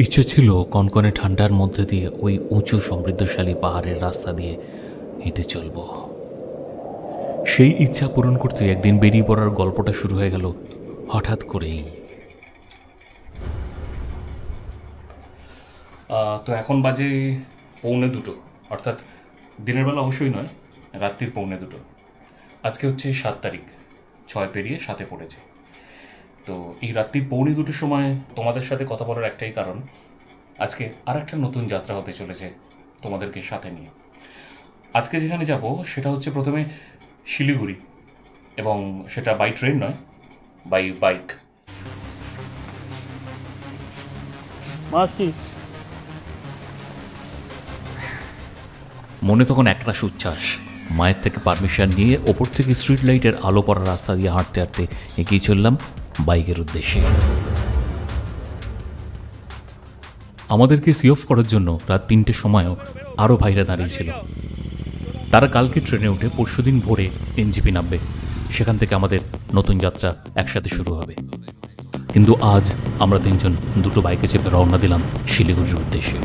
ইচ্ছে ছিল কনকনে ঠান্ডার মধ্যে দিয়ে ওই উঁচু সমৃদ্ধশালী পাহাড়ের রাস্তা দিয়ে হেঁটে চলব। সেই ইচ্ছা পূরণ করতে একদিন বেরিয়ে পড়ার গল্পটা শুরু হয়ে গেল হঠাৎ করেই। তো এখন বাজে 1:45, অর্থাৎ দিনের বেলা অবশ্যই নয়, রাত্রির 1:45। আজকে হচ্ছে 7 তারিখ, 6 পেরিয়ে 7-এ পড়েছে। তো এই রাত্রির 1:45 সময় তোমাদের সাথে কথা বলার একটাই কারণ, আজকে আর একটা নতুন যাত্রা হতে চলেছে তোমাদেরকে সাথে নিয়ে। আজকে যেখানে যাব সেটা হচ্ছে প্রথমে শিলিগুড়ি, এবং সেটা বাই ট্রেন নয়, বাই বাইক। মনে তখন একরাশ উচ্ছ্বাস। মায়ের থেকে পারমিশন নিয়ে ওপর থেকে স্ট্রিট লাইটের আলো পড়া রাস্তা দিয়ে হাঁটতে হাঁটতে এগিয়ে চললাম বাইকের উদ্দেশ্যে। আমাদেরকে সি অফ করার জন্য রাত 3টের সময়ও আরও ভাইরা দাঁড়িয়েছিল। তারা কালকে ট্রেনে উঠে পরশুদিন ভোরে এনজিপি নামবে, সেখান থেকে আমাদের নতুন যাত্রা একসাথে শুরু হবে। কিন্তু আজ আমরা 3জন দুটো বাইকে চেপে রওনা দিলাম শিলিগুড়ির উদ্দেশ্যে।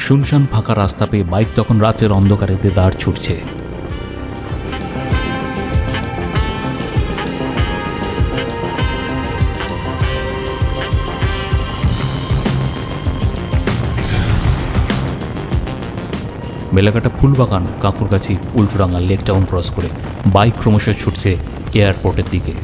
শুনশান ফাঁকা রাস্তা পেয়ে বাইক তখন রাতের অন্ধকারে দেদার ছুটছে। মেলাকাটা ফুলবাগান, কাঁকুরগাছি, উল্টোডাঙ্গা, লেক টাউন ক্রস করে বাইক ক্রমশ ছুটছে এয়ারপোর্টের দিকে।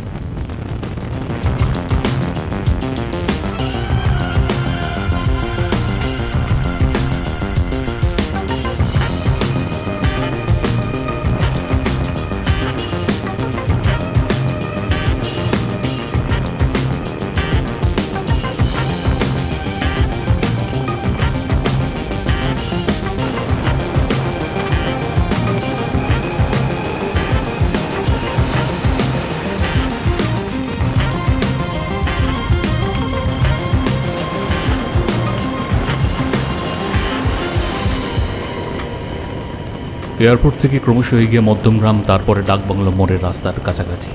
এয়ারপোর্ট থেকে ক্রমশ এগিয়ে মধ্যমগ্রাম, তারপরে ডাকবাংলো মোড়ের রাস্তার কাছাকাছি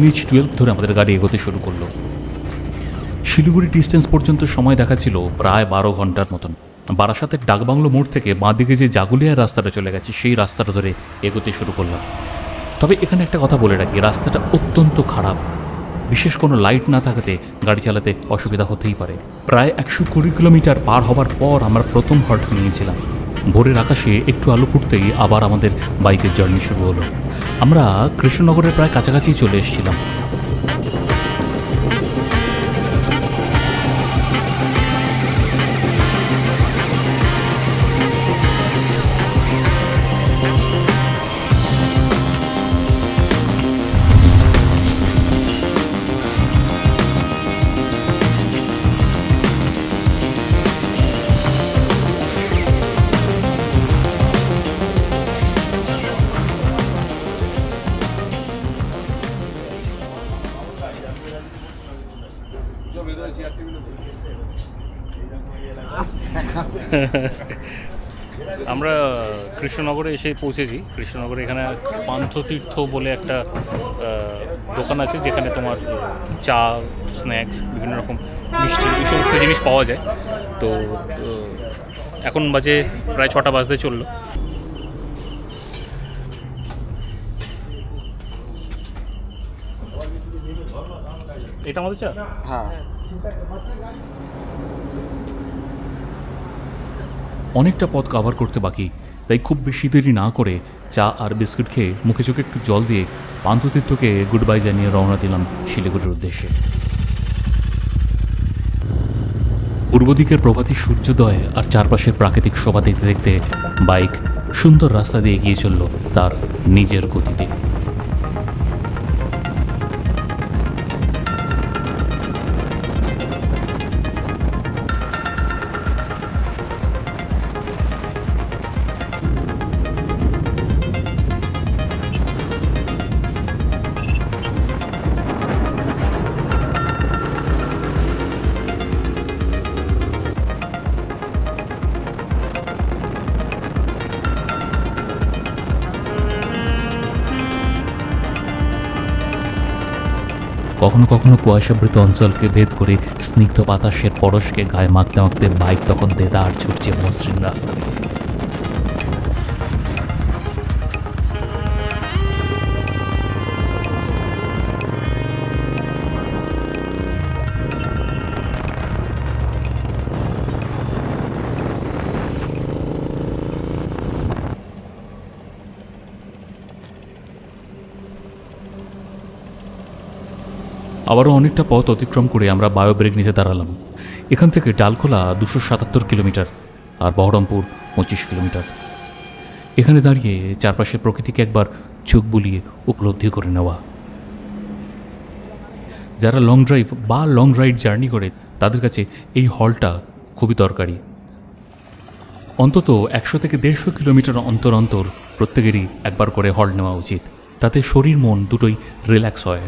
NH-12 ধরে আমাদের গাড়ি এগোতে শুরু করলো। শিলিগুড়ি ডিস্টেন্স পর্যন্ত সময় দেখাচ্ছিল প্রায় 12 ঘন্টার মতন। বারাসাতের ডাকবাংলো মোড় থেকে বাঁদিকে যে জাগুলিয়ার রাস্তাটা চলে গেছে সেই রাস্তাটা ধরে এগোতে শুরু করলাম। তবে এখানে একটা কথা বলে রাখি, রাস্তাটা অত্যন্ত খারাপ। বিশেষ কোনো লাইট না থাকাতে গাড়ি চালাতে অসুবিধা হতেই পারে। প্রায় 120 কিলোমিটার পার হবার পর আমরা প্রথম হল্ট নিয়েছিলাম। ভোরের আকাশে একটু আলো ফুটতেই আবার আমাদের বাইকের জার্নি শুরু হলো। আমরা কৃষ্ণনগরের প্রায় কাছাকাছি চলে এসেছিলাম। আমরা কৃষ্ণনগরে এসে পৌঁছেছি। কৃষ্ণনগরে এখানে পান্থতীর্থ বলে একটা দোকান আছে, যেখানে তোমার চা, স্ন্যাক্স, বিভিন্ন রকম মিষ্টি, এই সমস্ত জিনিস পাওয়া যায়। তো এখন বাজে প্রায় 6টা বাজতে চললো। এটা আমাদের চা? হ্যাঁ। অনেকটা পথ কভার করতে বাকি, তাই খুব বেশি দেরি না করে চা আর বিস্কুট খেয়ে মুখে চোখে একটু জল দিয়ে পান্থতীর্থকে গুড বাই জানিয়ে রওনা দিলাম শিলিগুড়ির উদ্দেশ্যে। পূর্ব দিকের প্রভাতী সূর্যোদয় আর চারপাশের প্রাকৃতিক শোভা দেখতে দেখতে বাইক সুন্দর রাস্তা দিয়ে এগিয়ে চলল তার নিজের গতিতে। কখনো কখনো কুয়াশাবৃত অঞ্চলকে ভেদ করে স্নিগ্ধ বাতাসের পরশকে গায়ে মাখতে মাখতে বাইক তখন দেদার ছুটছে মসৃণ রাস্তা দিয়ে। আবারও অনেকটা পথ অতিক্রম করে আমরা বায়োব্রেক নিতে দাঁড়ালাম। এখান থেকে ডালখোলা 277 কিলোমিটার আর বহরমপুর 25 কিলোমিটার। এখানে দাঁড়িয়ে চারপাশের প্রকৃতিকে একবার চোখ বুলিয়ে উপলব্ধি করে নেওয়া। যারা লং ড্রাইভ বা লং রাইড জার্নি করে তাদের কাছে এই হলটা খুবই দরকারি। অন্তত 100 থেকে 150 কিলোমিটার অন্তর অন্তর প্রত্যেকেরই একবার করে হল্ট নেওয়া উচিত। তাতে শরীর মন দুটোই রিল্যাক্স হয়।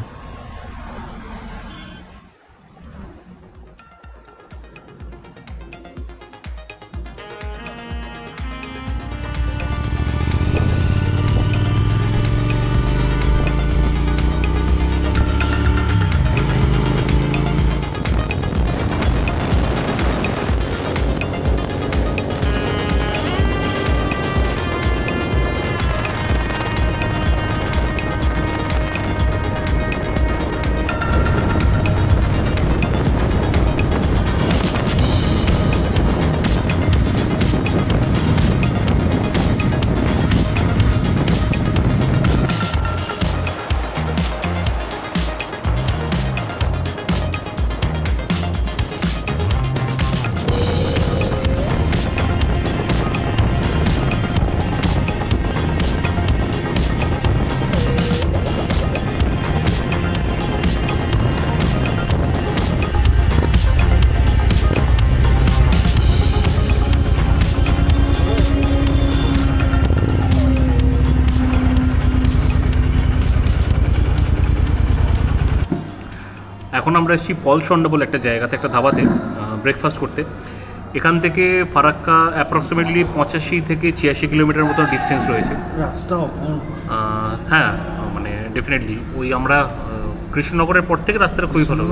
এখন আমরা এসেছি পলসন্ডা বলে একটা জায়গাতে, একটা ধাবাতে ব্রেকফাস্ট করতে। এখান থেকে ফারাক্কা অ্যাপ্রক্সিমেটলি 85 থেকে 86 কিলোমিটার মতো ডিস্টেন্স রয়েছে। রাস্তা হ্যাঁ, মানে ডেফিনেটলি ওই আমরা কৃষ্ণনগরের পর থেকে রাস্তাটা খুবই ভালো।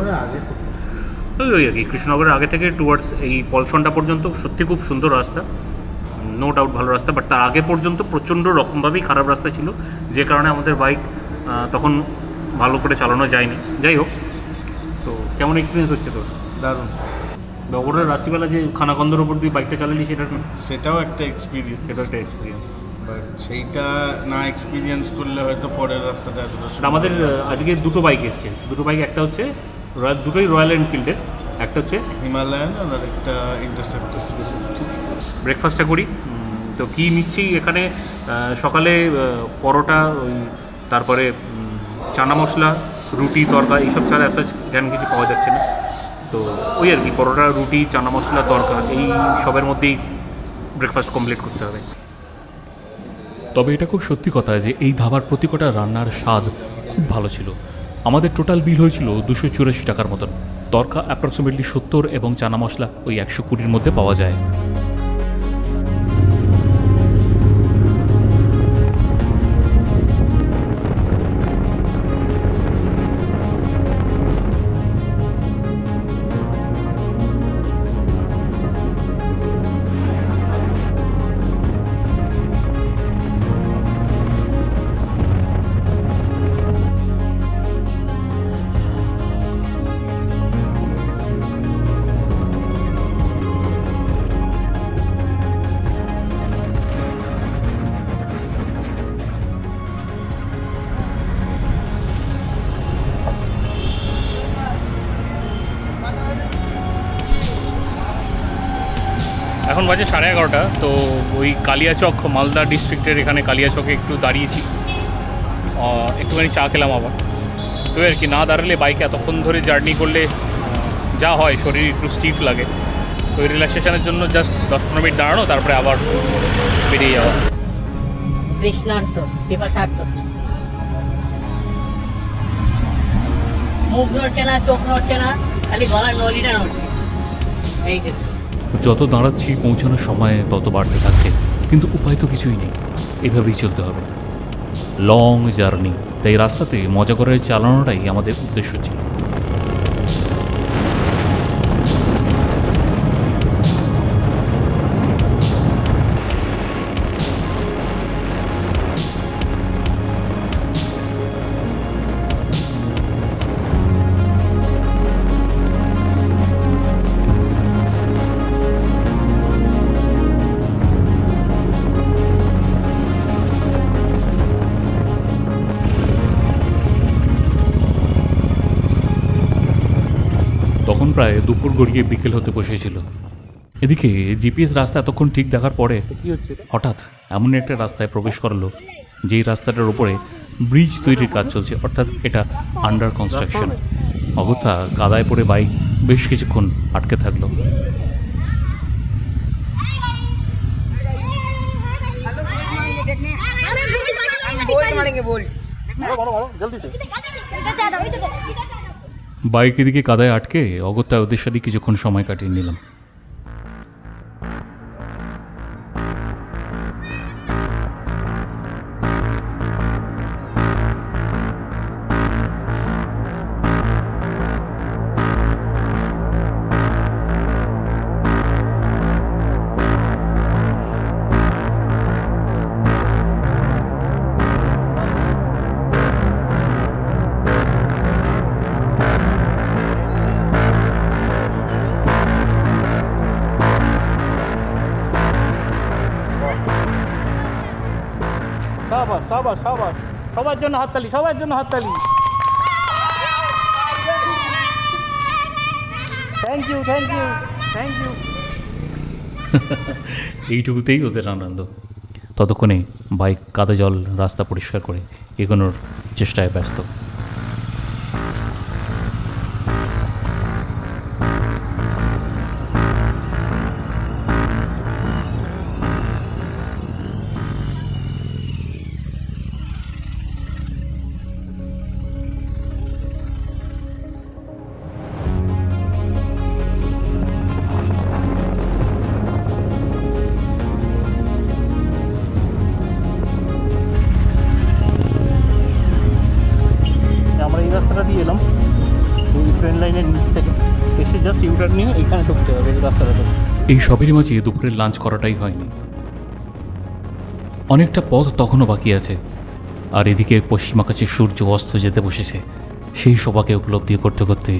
ওই আর কি কৃষ্ণনগরের আগে থেকে টুয়ার্ডস এই পলসন্ডা পর্যন্ত সত্যি খুব সুন্দর রাস্তা, নো ডাউট ভালো রাস্তা। বাট তার আগে পর্যন্ত প্রচণ্ড রকমভাবেই খারাপ রাস্তা ছিল, যে কারণে আমাদের বাইক তখন ভালো করে চালানো যায়নি। যাই হোক, তো কেমন এক্সপিরিয়েন্স হচ্ছে তোর? দারুণ। ওরা রাত্রিবেলা যে খানাখন্দর ওপর দিয়ে বাইকটা চালালি সেটাও একটা এক্সপিরিয়েন্স। বাট সেইটা না এক্সপিরিয়েন্স করলে হয়তো পরের রাস্তাটা এতটা। আমাদের আজকে দুটো বাইক এসছে, দুটো বাইক, একটা হচ্ছে দুটোই রয়্যাল এনফিল্ডের, একটা হচ্ছে হিমালয়ান আর একটা ইন্টারসেপ্টর। ব্রেকফাস্টটা করি। তো কী নিচ্ছি এখানে? সকালে পরোটা, ওই তারপরে চানা মশলা, রুটি, তরকা, এইসব ছাড়া অ্যাসাজ এখানে কিছু পাওয়া যাচ্ছে না। তো ওই আর কি পরোটা, রুটি, চানা মশলা, তরকা, এই সবের মধ্যেই ব্রেকফাস্ট কমপ্লিট করতে হবে। তবে এটা খুব সত্যি কথা যে এই ধাবার প্রতি কটা রান্নার স্বাদ খুব ভালো ছিল। আমাদের টোটাল বিল হয়েছিল 284 টাকার মতন। তরকা অ্যাপ্রক্সিমেটলি 70 এবং চানা মশলা ওই 120-র মধ্যে পাওয়া যায়। এখন বাজে 11:30। তো ওই কালিয়াচক, মালদা ডিস্ট্রিক্টের এখানে কালিয়াচকে একটু দাঁড়িয়েছি, একটুখানি চা খেলাম আবার। তো আর কি, না দাঁড়ালে বাইকে এতক্ষণ ধরে জার্নি করলে যা হয় শরীর একটু স্টিফ লাগে। তো ওই রিল্যাক্সেশনের জন্য জাস্ট 10-15 মিনিট দাঁড়ানো, তারপরে আবার বেরিয়ে যাওয়া। মুখ নড়ছে না, চোখ নড়ছে না, খালি গলার নলিটা নড়ছে। এই যে যত দাঁড়াচ্ছি পৌঁছানোর সময় তত বাড়তে থাকছে, কিন্তু উপায় তো কিছুই নেই, এভাবেই চলতে হবে। লং জার্নি, তাই রাস্তাতে মজা করে চালানোটাই আমাদের উদ্দেশ্য ছিল। প্রায় দুপুর গড়িয়ে বিকেল হতে বসেছিল। এদিকে জিপিএস রাস্তা এতক্ষণ ঠিক দেখার পরে হঠাৎ এমন একটা রাস্তায় প্রবেশ করলো যেই রাস্তাটার উপরে ব্রিজ তৈরির কাজ চলছে, অর্থাৎ এটা আন্ডার কনস্ট্রাকশন। অগত্যা কাদায় পড়ে বাইক বেশ কিছুক্ষণ আটকে থাকলো। বাইক এদিকে কাদায় আটকে অগত্যা ওদের সাথে কিছুক্ষণ সময় কাটিয়ে নিলাম। সবার জন্য হাততালি, সবার জন্য হাততালি। Thank you, thank you, thank you. এইটুকুতেই ওদের আনন্দ। ততক্ষণে বাইক কাদা জল রাস্তা পরিষ্কার করে এগোনোর চেষ্টায় ব্যস্ত। দিয়ে এলাম ওই ট্রেন লাইনের নিচ থেকে, এসে জাস্ট ইউটার নিয়ে এখানে ঢুকতে হবে এই রাস্তাটাতে। এই সবেরই মাঝে দুপুরের লাঞ্চ করাটাই হয়নি, অনেকটা পথ তখনও বাকি আছে। আর এদিকে পশ্চিম আকাশে সূর্য অস্ত যেতে বসেছে। সেই সবাকে উপলব্ধি করতে করতে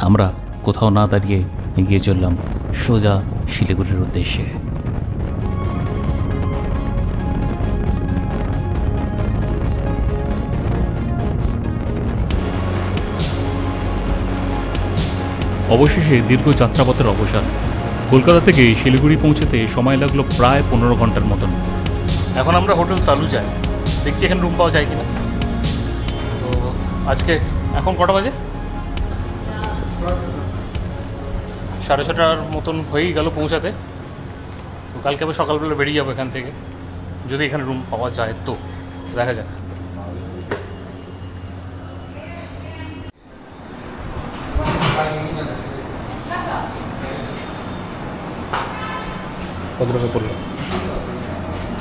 আমরা কোথাও না দাঁড়িয়ে এগিয়ে চললাম সোজা শিলিগুড়ির উদ্দেশ্যে। অবশেষে দীর্ঘ যাত্রাপথের অবসান। কলকাতা থেকে শিলিগুড়ি পৌঁছতে সময় লাগলো প্রায় 15 ঘন্টার মতন। এখন আমরা হোটেল চালু যাই, দেখছি এখানে রুম পাওয়া যায় কিনা। তো আজকে এখন কটা বাজে? 6:30 মতন হয়েই গেল পৌঁছাতে। তো কালকে আবার সকালবেলা বেরিয়ে যাবো এখান থেকে, যদি এখানে রুম পাওয়া যায় তো দেখা যাক। কত টাকা পড়লো?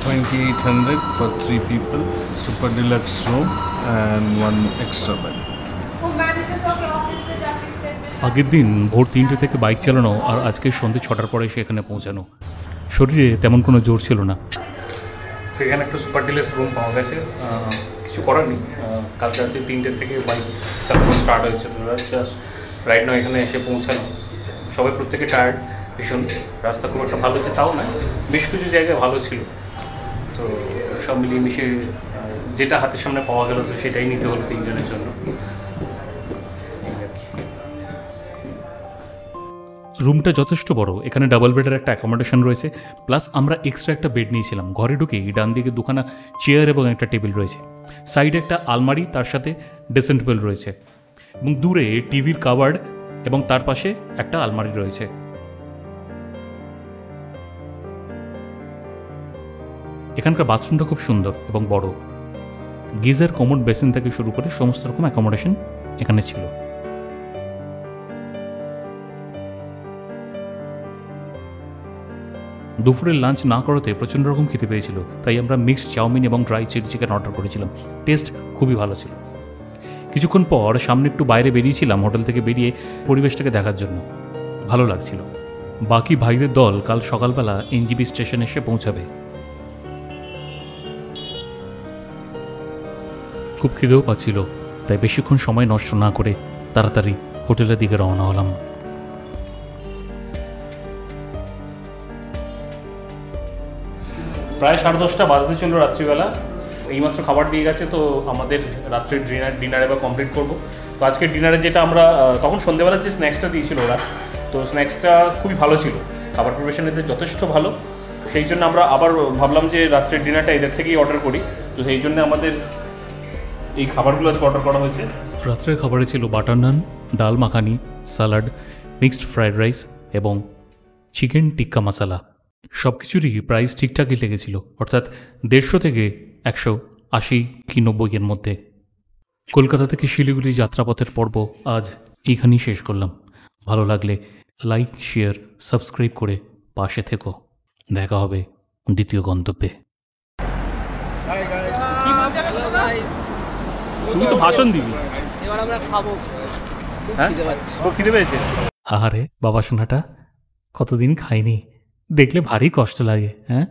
2800 for 3 people, super deluxe room and 1 extra bed. আগের দিন ভোর 3টে থেকে বাইক চালানো আর আজকে সন্ধ্যে 6টার পরে সেখানে পৌঁছানো, শরীরে তেমন কোনো জোর ছিল না। সেখানে একটা সুপার ডিলাক্স রুম পাওয়া গেছে, কিছু করার নেই। কাল রাতে 3টে থেকে বাইক চালানো স্টার্ট হয়েছে, তো জাস্ট রাইট নাও এখানে এসে পৌঁছানো। সবাই প্রত্যেকে টায়ার্ড ভীষণ, রাস্তা খুব একটা ভালো হচ্ছে তাও না, বেশ কিছু জায়গায় ভালো ছিল। তো সব মিলিয়ে মিশে যেটা হাতের সামনে পাওয়া গেল তো সেটাই নিতে হলো 3 জনের জন্য। রুমটা যথেষ্ট বড়, এখানে ডাবল বেডের একটা অ্যাকোমোডেশন রয়েছে, প্লাস আমরা এক্সট্রা একটা বেড নিয়েছিলাম। ঘরে ঢুকেই ডান দিকে দুখানা চেয়ার এবং একটা টেবিল রয়েছে, সাইডে একটা আলমারি, তার সাথে ড্রেসিং টেবিল রয়েছে এবং দূরে টিভির কাভার্ড এবং তার পাশে একটা আলমারি রয়েছে। এখানকার বাথরুমটা খুব সুন্দর এবং বড়, গিজার, কমোড, বেসিন থেকে শুরু করে সমস্ত রকম অ্যাকোমোডেশন এখানে ছিল। দুপুরের লাঞ্চ না করাতে প্রচণ্ড রকম খেতে পেয়েছিল, তাই আমরা মিক্সড চাউমিন এবং ড্রাই চিলি চিকেন অর্ডার করেছিলাম। টেস্ট খুবই ভালো ছিল। কিছুক্ষণ পর সামনে একটু বাইরে বেরিয়েছিলাম হোটেল থেকে বেরিয়ে পরিবেশটাকে দেখার জন্য, ভালো লাগছিল। বাকি ভাইদের দল কাল সকালবেলা এনজিবি স্টেশনে এসে পৌঁছাবে। খুব খিদেও পাচ্ছিল, তাই বেশিক্ষণ সময় নষ্ট না করে তাড়াতাড়ি হোটেলের দিকে রওনা হলাম। প্রায় 10:30 বাজতে চলল রাত্রিবেলা। এইমাত্র খাবার দিয়ে গেছে, তো আমাদের রাত্রের ডিনার এবার কমপ্লিট করবো। তো আজকে ডিনারে যেটা আমরা তখন সন্ধ্যেবেলার যে স্ন্যাক্সটা দিয়েছিল ওরা, তো স্ন্যাক্সটা খুবই ভালো ছিল, খাবার পরিবেশন এদের যথেষ্ট ভালো। সেই জন্য আমরা আবার ভাবলাম যে রাত্রের ডিনারটা এদের থেকেই অর্ডার করি, তো সেই জন্য আমাদের এই খাবারগুলো আজকে অর্ডার করা হয়েছে। রাত্রের খাবারে ছিল বাটার নান, ডাল makhani, salad, mixed fried rice এবং চিকেন টিক্কা মশালা। সব কিছুরই প্রাইস ঠিকঠাকই লেগেছিল, অর্থাৎ 150 থেকে 180 কি 90 এর মধ্যে। কলকাতা থেকে শিলিগুড়ি যাত্রাপথের পর্ব আজ এইখানেই শেষ করলাম। ভালো লাগলে লাইক, শেয়ার, সাবস্ক্রাইব করে পাশে থেকো। দেখা হবে দ্বিতীয় গন্তব্যে। তুমি তো ভাষণ দিবি। এবার আমরা খাবো, হ্যাঁ খিদে পাচ্ছে। খুব খিদে পেয়েছে। আহারে বাবা সোনাটা কতদিন খাইনি, দেখলে ভারী কষ্ট লাগে। হ্যাঁ